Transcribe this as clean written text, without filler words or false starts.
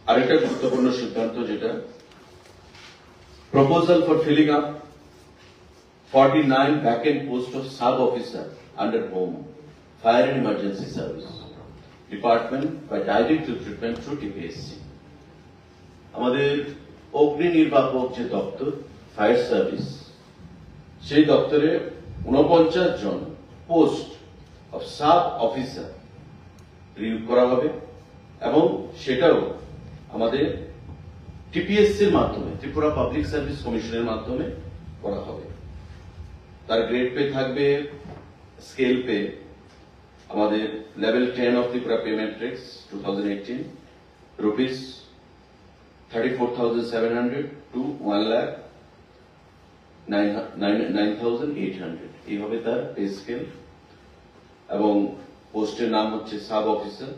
আরেকটা গুরুত্বপূর্ণ সিদ্ধান্ত যেটা proposal for filling up 49 vacant post of sub officer under home fire and emergency service department by direct recruitment through TPSC আমাদের অগ্নি নির্বাপক যে দপ্তর ফায়ার সার্ভিস সেই দপ্তরে 49 জন পোস্ট অফ সাব অফিসার নিয়োগ করা হবে এবং সেটাও আমাদের টিপিএসসির মাধ্যমে ত্রিপুরা পাবলিক সার্ভিস কমিশনের মাধ্যমে করা হবে। তার গ্রেড পে থাকবে স্কেল পে আমাদের level 10 of Tripura pay matrix 2018 rupees 34,700 to 1,09,800 এইভাবে তার পে স্কেল এবং পোস্টের নাম হচ্ছে সাব অফিসার।